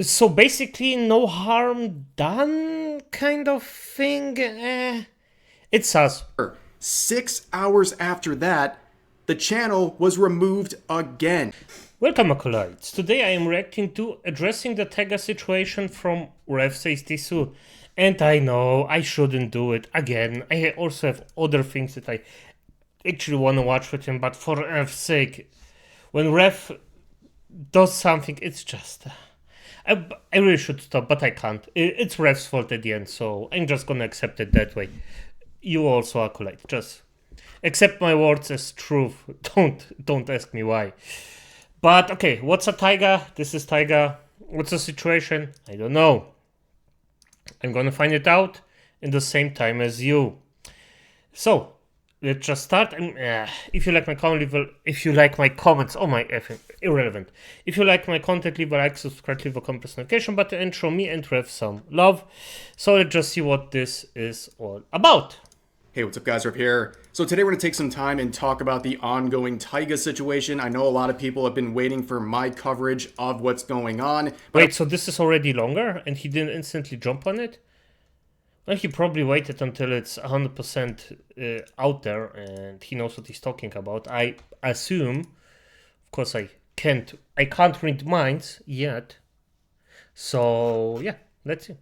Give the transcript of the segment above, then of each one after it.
So basically, no harm done kind of thing. It's us. 6 hours after that, the channel was removed again. Welcome, acolytes. Today I am reacting to addressing the Taiga situation from Rev 62. And I know I shouldn't do it again. I also have other things that I actually want to watch with him, but for Rev's sake, when Rev does something, it's just. I really should stop, but I can't. It's Rev's fault at the end, so I'm just gonna accept it that way. You also acolyte. Just accept my words as truth. Don't ask me why. But okay, what's a Taiga? This is Taiga. What's the situation? I don't know. I'm gonna find it out in the same time as you. So let's just start. If you like my comments, oh my effing irrelevant. If you like my content, leave a like, subscribe, leave a comment, press notification button, and show me and Rev some love. So let's just see what this is all about. Hey, what's up guys, Rev here. So today we're going to take some time and talk about the ongoing Taiga situation. I know a lot of people have been waiting for my coverage of what's going on. Wait, so this is already longer and he didn't instantly jump on it? Well, he probably waited until it's 100% out there and he knows what he's talking about. I assume, of course I can't read minds yet. So yeah, let's see.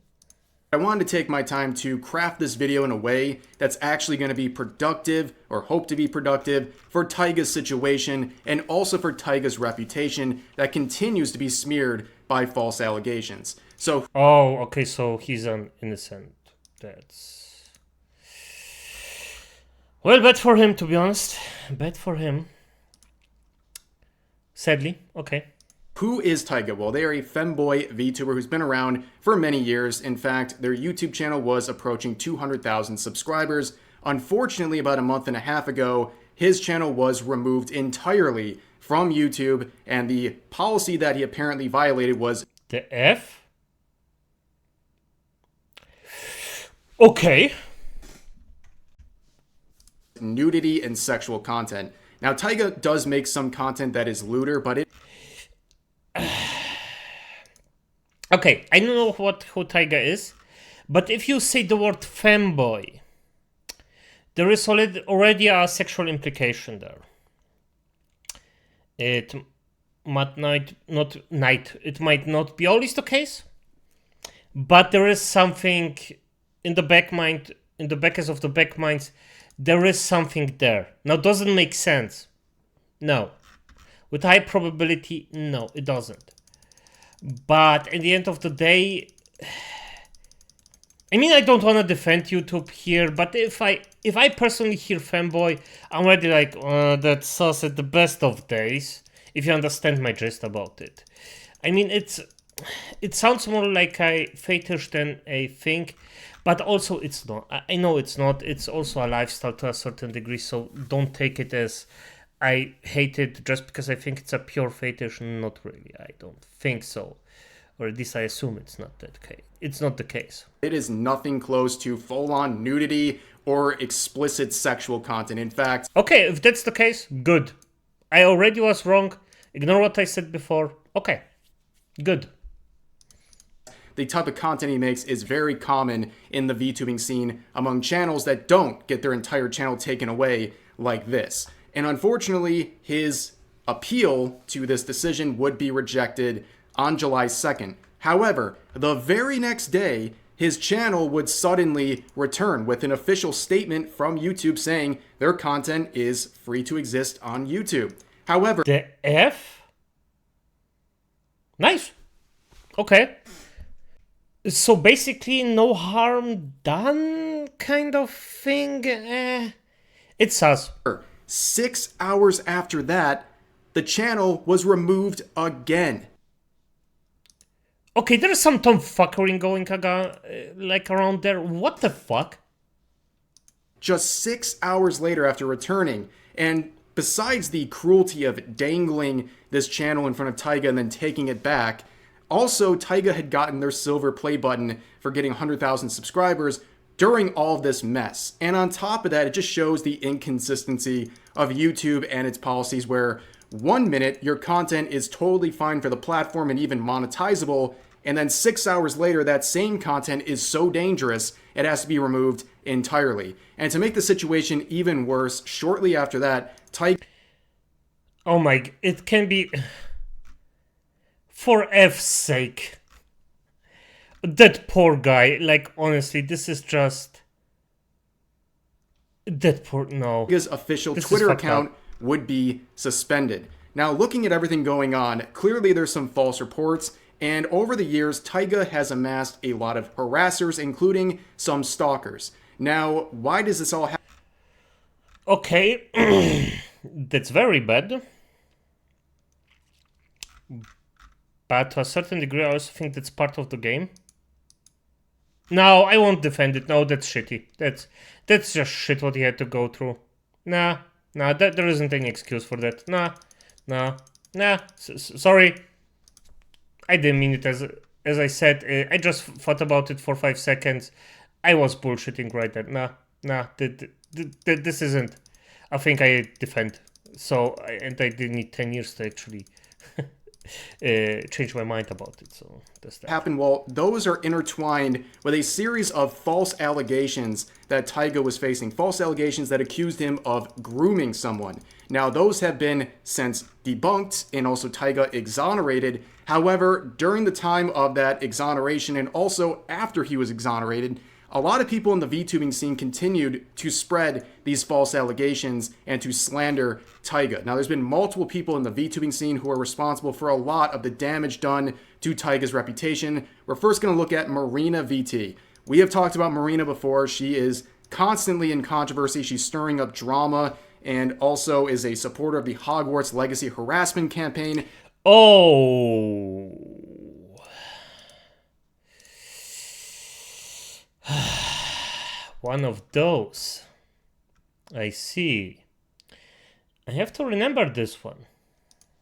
I wanted to take my time to craft this video in a way that's actually going to be productive, or hope to be productive, for Taiga's situation and also for Taiga's reputation that continues to be smeared by false allegations. So, oh, okay, so he's an innocent. That's... well, bad for him, to be honest. Bad for him. Sadly, okay. who is Taiga? Well, they are a femboy VTuber who's been around for many years. In fact, their YouTube channel was approaching 200,000 subscribers. Unfortunately, about a month and a half ago, his channel was removed entirely from YouTube, and the policy that he apparently violated was the F? Okay. Nudity and sexual content. Now, Taiga does make some content that is lewder, but it... okay, I don't know who Taiga is, but if you say the word femboy, there is already a sexual implication there. It might not be always the case, but there is something in the back of the back minds. There is something there. Now, doesn't make sense. No. With high probability, no, it doesn't. But at the end of the day, I mean, I don't want to defend YouTube here, but if I personally hear femboy, I'm already like, that's sus at the best of days, if you understand my gist about it. I mean, it sounds more like a fetish than a thing, but also it's not. I know it's not. It's also a lifestyle to a certain degree, so don't take it as I hate it just because I think it's a pure fetish. Not really. I don't think so. Or at least I assume it's not that case. It's not the case. It is nothing close to full-on nudity or explicit sexual content. In fact... okay, if that's the case, good. I already was wrong. Ignore what I said before. Okay, good. The type of content he makes is very common in the VTubing scene among channels that don't get their entire channel taken away like this. And unfortunately, his appeal to this decision would be rejected on July 2nd. However, the very next day, his channel would suddenly return with an official statement from YouTube saying their content is free to exist on YouTube. However... the F? Nice. Okay. So basically, no harm done kind of thing? It's us. 6 hours after that, the channel was removed again. Okay, there's some tomfuckery going around there. What the fuck? Just 6 hours later after returning, and besides the cruelty of dangling this channel in front of Taiga and then taking it back, also Taiga had gotten their silver play button for getting 100,000 subscribers during all of this mess. And on top of that, it just shows the inconsistency of YouTube and its policies, where 1 minute your content is totally fine for the platform and even monetizable, and then 6 hours later, that same content is so dangerous, it has to be removed entirely. And to make the situation even worse, shortly after that, Taiga... Oh my, it can be... For F's sake. That poor guy, like, honestly, this is just... That poor... No. Taiga's official This Twitter is fucked account up. would be suspended. Now, looking at everything going on, clearly there's some false reports, and over the years, Taiga has amassed a lot of harassers, including some stalkers. Now, why does this all happen? Okay, that's very bad. But to a certain degree, I also think that's part of the game. No, I won't defend it. No, that's shitty. That's just shit what he had to go through. Nah, there isn't any excuse for that. Nah. Sorry. I didn't mean it as I said. I just thought about it for 5 seconds. I was bullshitting right there. Nah. This isn't a thing I defend. So, and I didn't need 10 years to actually change my mind about it. So that's that. Happened? Well, those are intertwined with a series of false allegations that Taiga was facing. False allegations that accused him of grooming someone. Now, those have been since debunked and also Taiga exonerated. However, during the time of that exoneration and also after he was exonerated, a lot of people in the VTubing scene continued to spread these false allegations and to slander Taiga. Now, there's been multiple people in the VTubing scene who are responsible for a lot of the damage done to Taiga's reputation. We're first going to look at Marina VT. We have talked about Marina before. She is constantly in controversy. She's stirring up drama and also is a supporter of the Hogwarts Legacy harassment campaign. Oh. One of those. I see. I have to remember this one.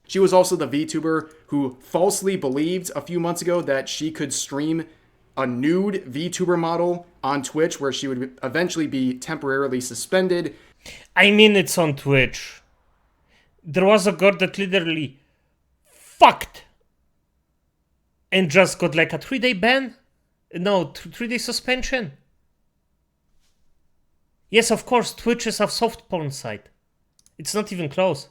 She was also the VTuber who falsely believed a few months ago that she could stream a nude VTuber model on Twitch where she would eventually be temporarily suspended. I mean, it's on Twitch. There was a girl that literally fucked and just got like a 3-day ban. No, 3-day suspension. Yes, of course, Twitch is a soft porn site. It's not even close.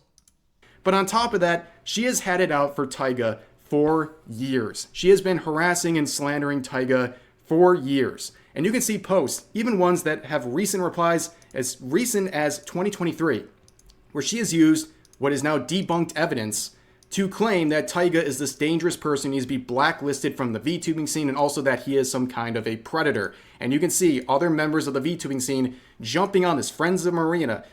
But on top of that, she has had it out for Taiga for years. She has been harassing and slandering Taiga for years. And you can see posts, even ones that have recent replies as recent as 2023, where she has used what is now debunked evidence to claim that Taiga is this dangerous person, needs to be blacklisted from the VTubing scene, and also that he is some kind of a predator. And you can see other members of the VTubing scene jumping on this, friends of Marina,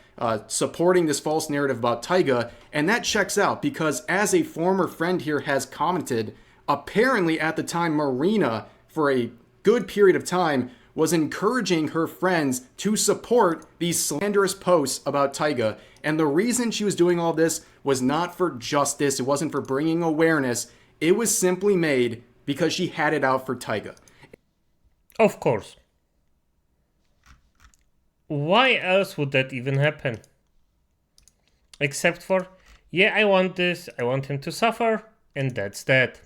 supporting this false narrative about Taiga, and that checks out because as a former friend here has commented, apparently at the time Marina, for a good period of time, was encouraging her friends to support these slanderous posts about Taiga. And the reason she was doing all this was not for justice, it wasn't for bringing awareness, it was simply made because she had it out for Taiga. Of course. Why else would that even happen? Except for, yeah, I want this, I want him to suffer, and that's that.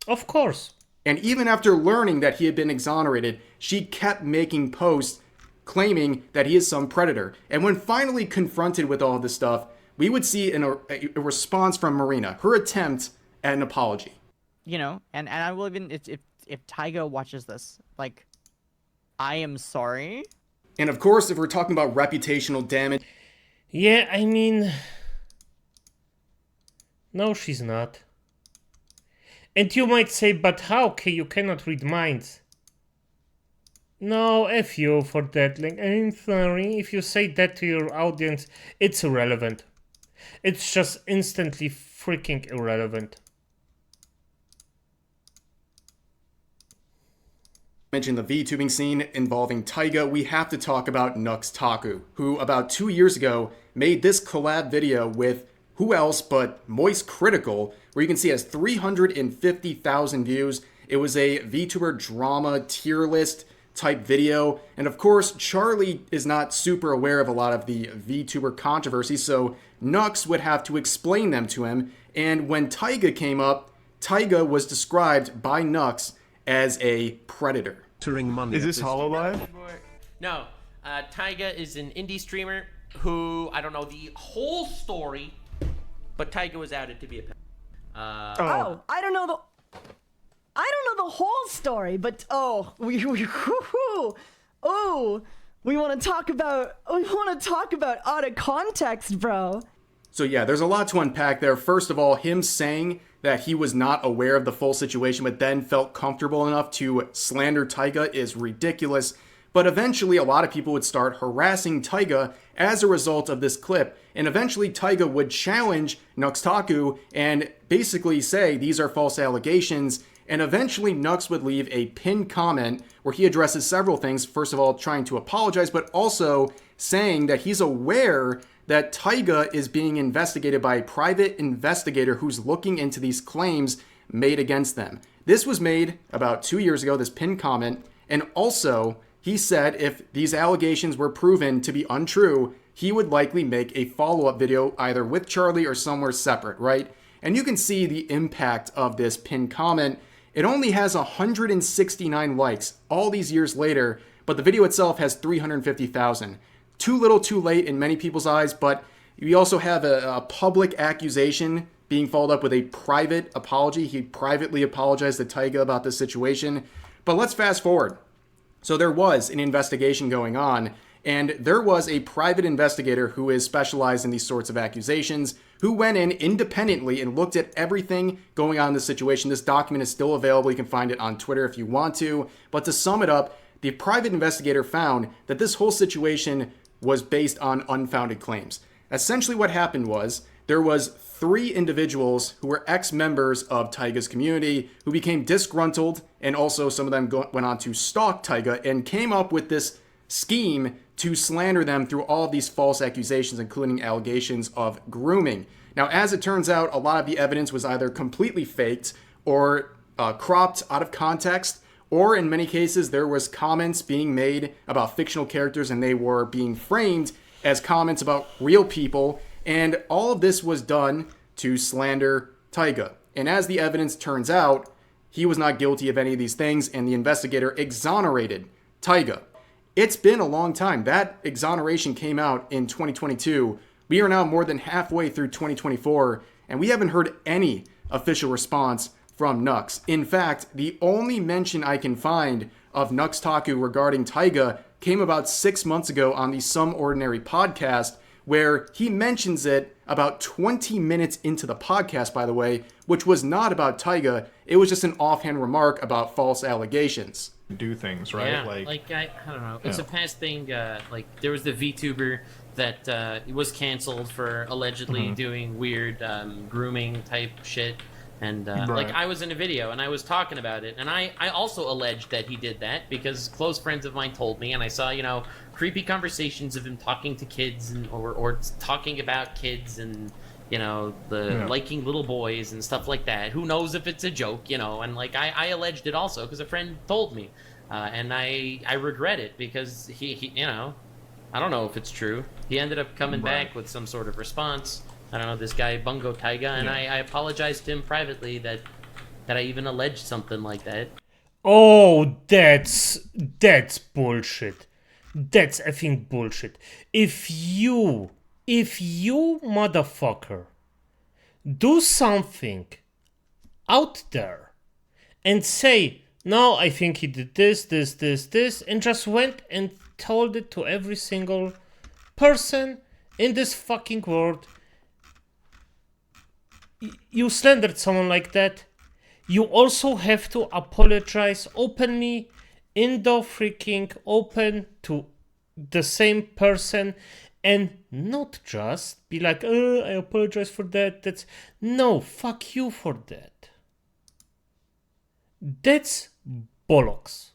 Of course. And even after learning that he had been exonerated, she kept making posts claiming that he is some predator. And when finally confronted with all this stuff, we would see a response from Marina, her attempt at an apology. You know, and I will even, if Taiga watches this, like, I am sorry. And of course, if we're talking about reputational damage... Yeah, I mean... No, she's not. And you might say, but how? Okay, you cannot read minds. No, F you for that. Like, I'm sorry. If you say that to your audience, it's irrelevant. It's just instantly freaking irrelevant. Mentioned the VTubing scene involving Taiga, we have to talk about Nux Taku, who about 2 years ago made this collab video with who else but Moist Critical, where you can see it has 350,000 views. It was a VTuber drama tier list type video, and of course Charlie is not super aware of a lot of the VTuber controversy, so Nux would have to explain them to him. And when Taiga came up, Taiga was described by Nux as a predator. Is this HoloLive? No, Taiga is an indie streamer who, I don't know the whole story, but Taiga was outed to be a Oh, I don't know the whole story, but we want to talk about out of context, bro. So yeah, there's a lot to unpack there. First of all, him saying that he was not aware of the full situation but then felt comfortable enough to slander Taiga is ridiculous. But eventually a lot of people would start harassing Taiga as a result of this clip. And eventually Taiga would challenge Nux Taku and basically say these are false allegations. And eventually Nux would leave a pinned comment where he addresses several things. First of all, trying to apologize, but also saying that he's aware that Taiga is being investigated by a private investigator who's looking into these claims made against them. This was made about 2 years ago, this pinned comment. And also, he said if these allegations were proven to be untrue, he would likely make a follow-up video either with Charlie or somewhere separate, right? And you can see the impact of this pinned comment. It only has 169 likes all these years later, but the video itself has 350,000. Too little, too late in many people's eyes, but we also have a public accusation being followed up with a private apology. He privately apologized to Taiga about this situation. But let's fast forward. So there was an investigation going on, and there was a private investigator who is specialized in these sorts of accusations who went in independently and looked at everything going on in the situation. This document is still available. You can find it on Twitter if you want to. But to sum it up, the private investigator found that this whole situation was based on unfounded claims. Essentially what happened was there was 3 individuals who were ex-members of Taiga's community who became disgruntled, and also some of them went on to stalk Taiga and came up with this scheme to slander them through all of these false accusations, including allegations of grooming. Now, as it turns out, a lot of the evidence was either completely faked or cropped out of context, or in many cases, there was comments being made about fictional characters and they were being framed as comments about real people. And all of this was done to slander Taiga. And as the evidence turns out, he was not guilty of any of these things, and the investigator exonerated Taiga. It's been a long time. That exoneration came out in 2022. We are now more than halfway through 2024, and we haven't heard any official response from Nux. In fact, the only mention I can find of Nux Taku regarding Taiga came about 6 months ago on the Some Ordinary podcast, where he mentions it about 20 minutes into the podcast, by the way, which was not about Taiga. It was just an offhand remark about false allegations. Do things, right? Yeah, I don't know. It's a past thing. Like there was the VTuber that was canceled for allegedly doing weird grooming type shit. And like I was in a video and I was talking about it, and I also alleged that he did that because close friends of mine told me, and I saw, you know, creepy conversations of him talking to kids and or talking about kids and, you know, liking little boys and stuff like that. Who knows if it's a joke, you know? And like I alleged it also because a friend told me, and I regret it because he you know, I don't know if it's true. He ended up coming back with some sort of response. I don't know, this guy Bungo Taiga, and I apologized to him privately that I even alleged something like that. Oh, that's bullshit. That's effing bullshit. If you motherfucker do something out there and say, no, I think he did this, and just went and told it to every single person in this fucking world, you slandered someone like that, you also have to apologize openly in the freaking open to the same person, and not just be like, oh, I apologize for that. That's no, fuck you for that. That's bollocks.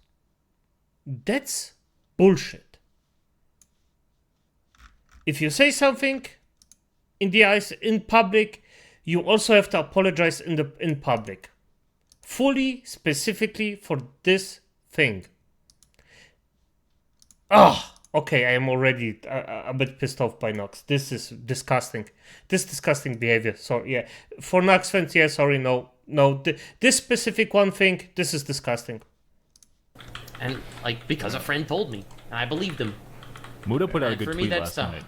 That's bullshit. If you say something in the eyes, in public, you also have to apologize in public. Fully, specifically for this thing. Okay, I am already a bit pissed off by Nux. This is disgusting. This disgusting behavior. So yeah, for Nux fans, yeah, sorry, no. This specific one thing, this is disgusting. And like because a friend told me, and I believed him. Muda put out a good For me, tweet last night.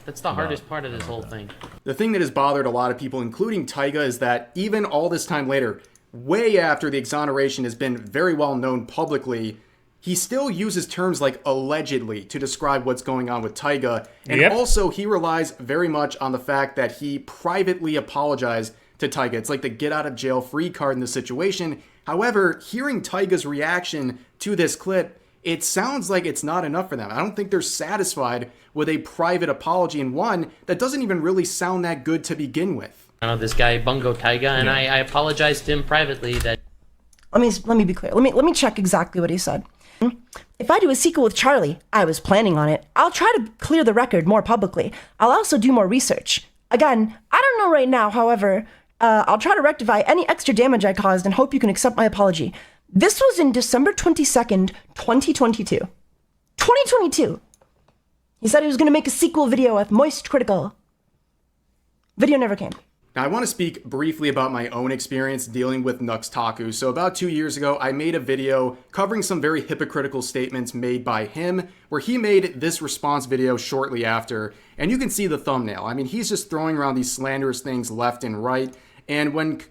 That's the hardest part of this whole thing. The thing that has bothered a lot of people, including Taiga, is that even all this time later, way after the exoneration has been very well known publicly, he still uses terms like allegedly to describe what's going on with Taiga. And also he relies very much on the fact that he privately apologized to Taiga. It's like the get out of jail free card in this situation. However, hearing Taiga's reaction to this clip, it sounds like it's not enough for them. I don't think they're satisfied with a private apology, and one that doesn't even really sound that good to begin with. I know this guy Bungo Taiga, and I apologized to him privately that. Let me be clear. Let me check exactly what he said. If I do a sequel with Charlie, I was planning on it. I'll try to clear the record more publicly. I'll also do more research. Again, I don't know right now, however, I'll try to rectify any extra damage I caused and hope you can accept my apology. This was in December 22nd, 2022. 2022! He said he was going to make a sequel video with Moist Critical. Video never came. Now, I want to speak briefly about my own experience dealing with Nux Taku. So about 2 years ago, I made a video covering some very hypocritical statements made by him, where he made this response video shortly after. And you can see the thumbnail. I mean, he's just throwing around these slanderous things left and right. And when,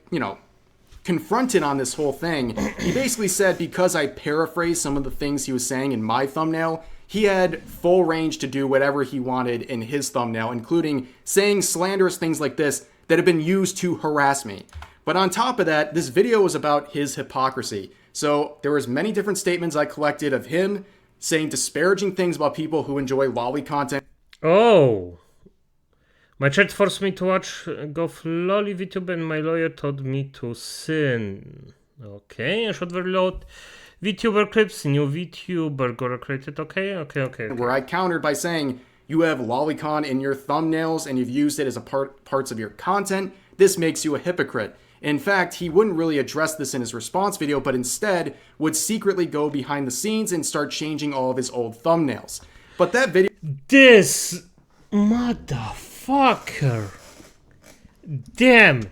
confronted on this whole thing, he basically said because I paraphrased some of the things he was saying in my thumbnail, he had full range to do whatever he wanted in his thumbnail, including saying slanderous things like this that have been used to harass me. But on top of that, this video was about his hypocrisy. So there was many different statements I collected of him saying disparaging things about people who enjoy lolly content. Oh. My chat forced me to watch Golf Lolly VTube and my lawyer told me to sin. Okay, I should reload VTuber clips, new VTuber got created. Okay. Where I countered by saying, you have lolicon in your thumbnails and you've used it as a parts of your content. This makes you a hypocrite. In fact, he wouldn't really address this in his response video, but instead would secretly go behind the scenes and start changing all of his old thumbnails. But that video... This motherfucker. Damn.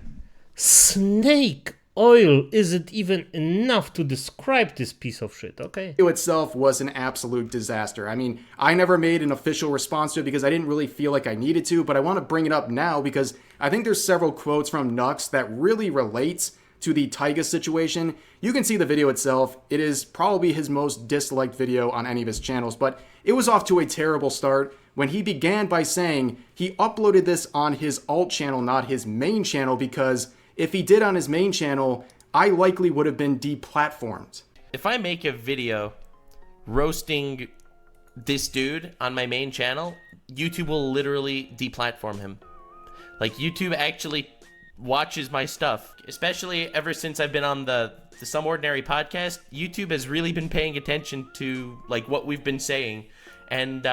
Snake oil isn't even enough to describe this piece of shit, okay? Video itself was an absolute disaster. I mean, I never made an official response to it because I didn't really feel like I needed to, but I want to bring it up now because I think there's several quotes from Nux that really relates to the Taiga situation. You can see the video itself. It is probably his most disliked video on any of his channels, but it was off to a terrible start when he began by saying he uploaded this on his alt channel, not his main channel, because if he did on his main channel, I likely would have been deplatformed. If I make a video roasting this dude on my main channel, YouTube will literally deplatform him. Like, YouTube actually watches my stuff, especially ever since I've been on the Some Ordinary podcast. YouTube has really been paying attention to like what we've been saying, and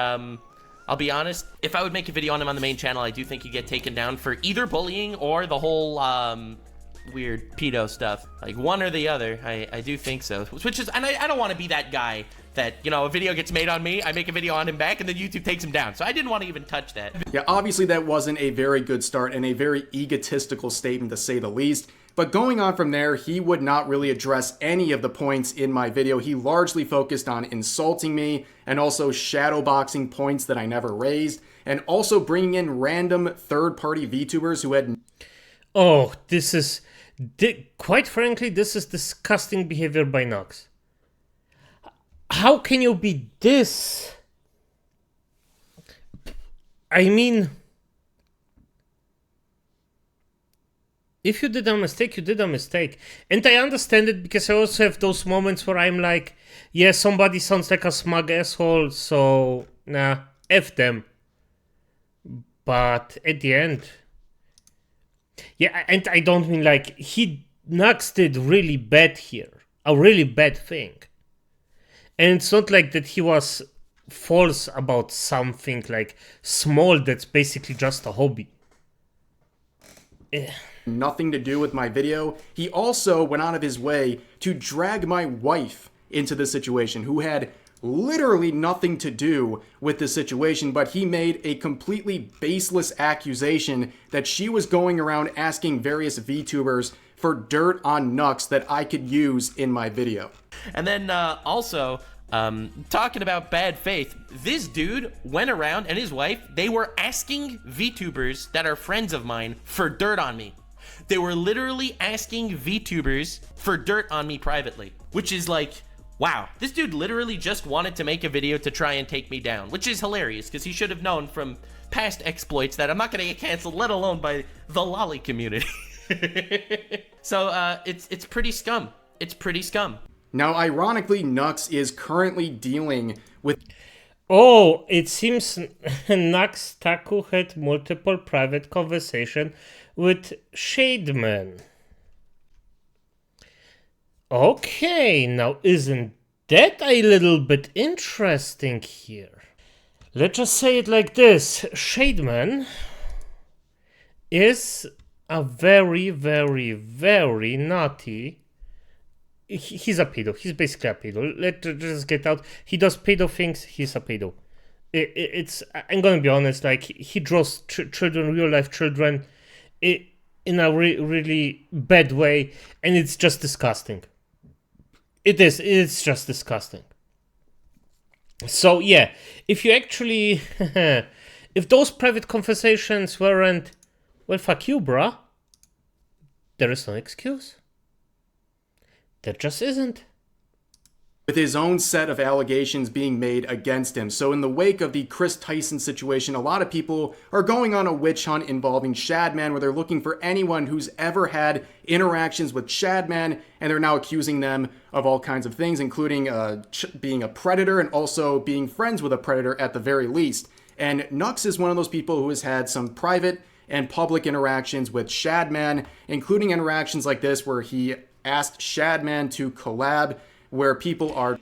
I'll be honest, if I would make a video on him on the main channel, I do think he'd get taken down for either bullying or the whole weird pedo stuff. Like one or the other, I do think so. Which is, and I don't want to be that guy that, a video gets made on me, I make a video on him back, and then YouTube takes him down. So I didn't want to even touch that. Yeah, obviously that wasn't a very good start and a very egotistical statement to say the least. But going on from there, he would not really address any of the points in my video. He largely focused on insulting me and also shadowboxing points that I never raised, and also bringing in random third-party VTubers who had... Oh, this is... Quite frankly, this is disgusting behavior by Nux. How can you be this? I mean... If you did a mistake, you did a mistake. And I understand it because I also have those moments where I'm like, yeah, somebody sounds like a smug asshole, so nah, F them. But at the end... Yeah, and I don't mean like, Nux did really bad here. A really bad thing. And it's not like that he was false about something like small that's basically just a hobby. Nothing to do with my video. He also went out of his way to drag my wife into the situation, who had literally nothing to do with the situation, but he made a completely baseless accusation that she was going around asking various VTubers for dirt on Nux that I could use in my video. And then also, talking about bad faith, this dude went around and his wife, they were asking VTubers that are friends of mine for dirt on me. They were literally asking VTubers for dirt on me privately, which is like, wow, this dude literally just wanted to make a video to try and take me down, which is hilarious because he should have known from past exploits that I'm not going to get canceled, let alone by the lolly community. So it's pretty scum. It's pretty scum. Now, ironically, Nux is currently dealing with... Oh, it seems Nux Taku had multiple private conversations with Shadman. Okay, now isn't that a little bit interesting here? Let's just say it like this. Shadman is a very, very, very naughty... He's a pedo. He's basically a pedo. Let's just get out. He does pedo things. He's a pedo. I'm gonna be honest. Like, he draws children, real life children, in a really bad way, and it's just disgusting. It is. It's just disgusting. So yeah, if you actually, if those private conversations weren't, well, fuck you, bruh. There is no excuse. There just isn't. With his own set of allegations being made against him. So in the wake of the Chris Tyson situation, a lot of people are going on a witch hunt involving Shadman, where they're looking for anyone who's ever had interactions with Shadman, and they're now accusing them of all kinds of things, including being a predator and also being friends with a predator at the very least. And Nux is one of those people who has had some private and public interactions with Shadman, including interactions like this where he asked Shadman to collab, where people are...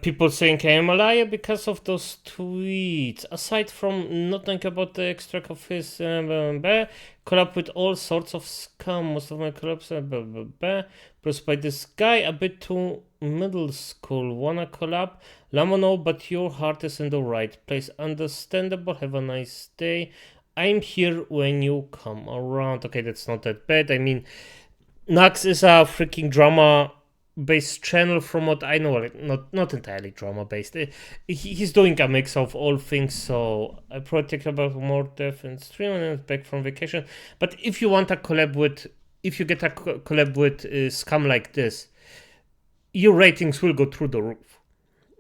People think I am a liar because of those tweets. Aside from not knowing about the extract of his collab with all sorts of scum, most of my collabs are plus by this guy a bit too middle school. Wanna collab? Lamono, but your heart is in the right place. Understandable. Have a nice day. I'm here when you come around. Okay, that's not that bad. I mean, Nux is a freaking drama-based channel from what I know. Like, not entirely drama-based. He's doing a mix of all things, so I probably take about more death and stream and back from vacation. But if you want a collab with, if you get a collab with scum like this, your ratings will go through the roof.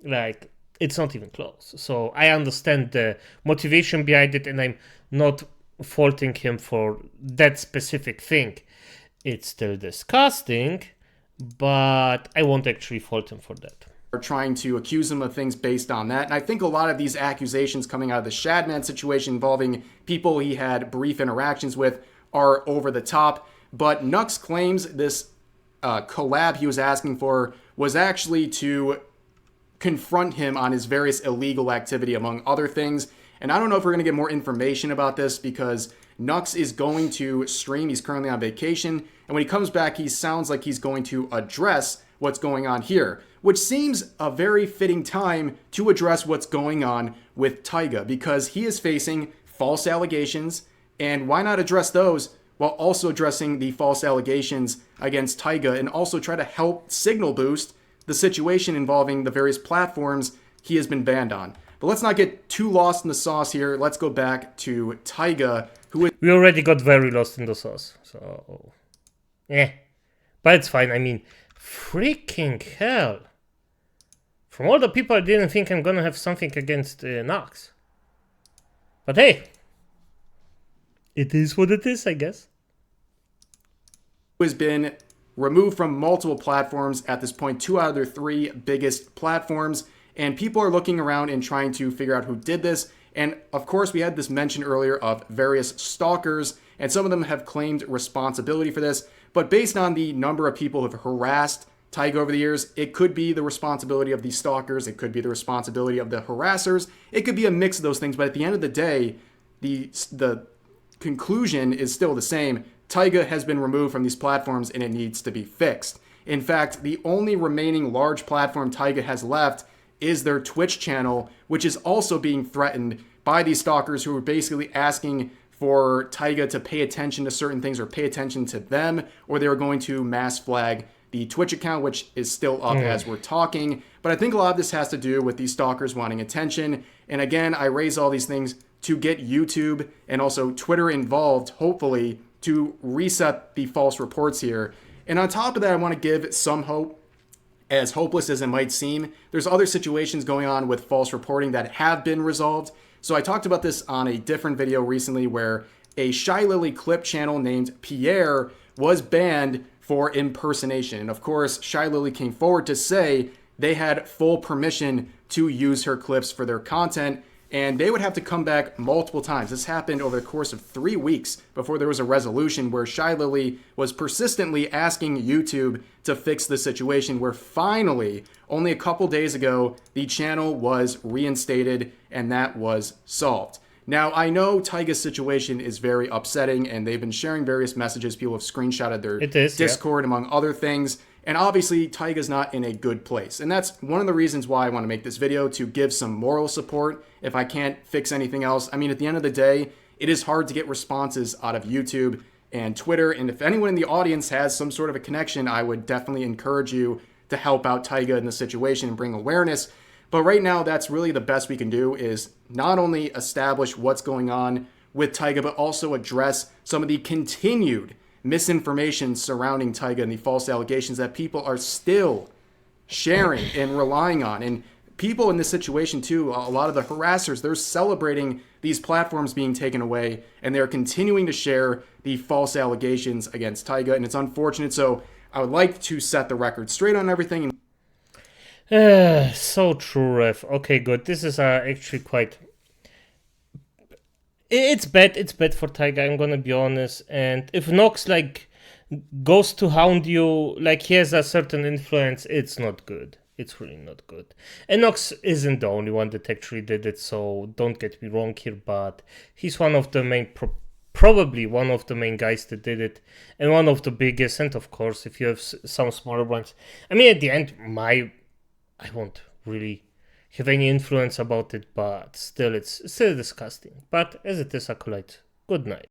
Like, it's not even close. So I understand the motivation behind it, and I'm not faulting him for that specific thing. It's still disgusting, but I won't actually fault him for that. Are trying to accuse him of things based on that. And I think a lot of these accusations coming out of the Shadman situation involving people he had brief interactions with are over the top. But Nux claims this collab he was asking for was actually to confront him on his various illegal activity, among other things. And I don't know if we're going to get more information about this because Nux is going to stream. He's currently on vacation. And when he comes back, he sounds like he's going to address what's going on here, which seems a very fitting time to address what's going on with Taiga, because he is facing false allegations. And why not address those while also addressing the false allegations against Taiga, and also try to help signal boost the situation involving the various platforms he has been banned on. But let's not get too lost in the sauce here. Let's go back to Taiga, who is... We already got very lost in the sauce, so... yeah. But it's fine, I mean, freaking hell. From all the people, I didn't think I'm gonna have something against Nux. But hey, it is what it is, I guess. Who has been removed from multiple platforms at this point, 2 out of their 3 biggest platforms. And people are looking around and trying to figure out who did this. And of course, we had this mention earlier of various stalkers, and some of them have claimed responsibility for this. But based on the number of people who have harassed Taiga over the years, it could be the responsibility of the stalkers, it could be the responsibility of the harassers, it could be a mix of those things. But at the end of the day, the conclusion is still the same. Taiga has been removed from these platforms and it needs to be fixed. In fact, the only remaining large platform Taiga has left is their Twitch channel, which is also being threatened by these stalkers who are basically asking for Taiga to pay attention to certain things or pay attention to them, or they were going to mass flag the Twitch account, which is still up as we're talking. But I think a lot of this has to do with these stalkers wanting attention. And again, I raise all these things to get YouTube and also Twitter involved, hopefully, to reset the false reports here. And on top of that, I want to give some hope. As hopeless as it might seem, there's other situations going on with false reporting that have been resolved. So I talked about this on a different video recently where a Shy Lily clip channel named Pierre was banned for impersonation. And of course, Shy Lily came forward to say they had full permission to use her clips for their content, and they would have to come back multiple times. This happened over the course of 3 weeks before there was a resolution where Shy Lily was persistently asking YouTube to fix the situation, where finally, only a couple days ago, the channel was reinstated and that was solved. Now, I know Taiga's situation is very upsetting, and they've been sharing various messages. People have screenshotted their Discord, among other things. And obviously, Taiga's not in a good place. And that's one of the reasons why I want to make this video, to give some moral support if I can't fix anything else. I mean, at the end of the day, it is hard to get responses out of YouTube and Twitter. And if anyone in the audience has some sort of a connection, I would definitely encourage you to help out Taiga in the situation and bring awareness. But right now, that's really the best we can do, is not only establish what's going on with Taiga, but also address some of the continued misinformation surrounding Taiga and the false allegations that people are still sharing and relying on. And people in this situation too, a lot of the harassers, they're celebrating these platforms being taken away, and they're continuing to share the false allegations against Taiga, and it's unfortunate. So I would like to set the record straight on everything. So true, Ref. Okay, good. This is actually quite... It's bad for Taiga, I'm gonna be honest. And if Nux, like, goes to hound you, like, he has a certain influence, it's not good. It's really not good. And Nux isn't the only one that actually did it, so don't get me wrong here, but he's one of the main... probably one of the main guys that did it, and one of the biggest. And of course, if you have some smaller ones, I mean, at the end, I won't really have any influence about it, but still, it's still disgusting. But as it is, Acolyte, good night.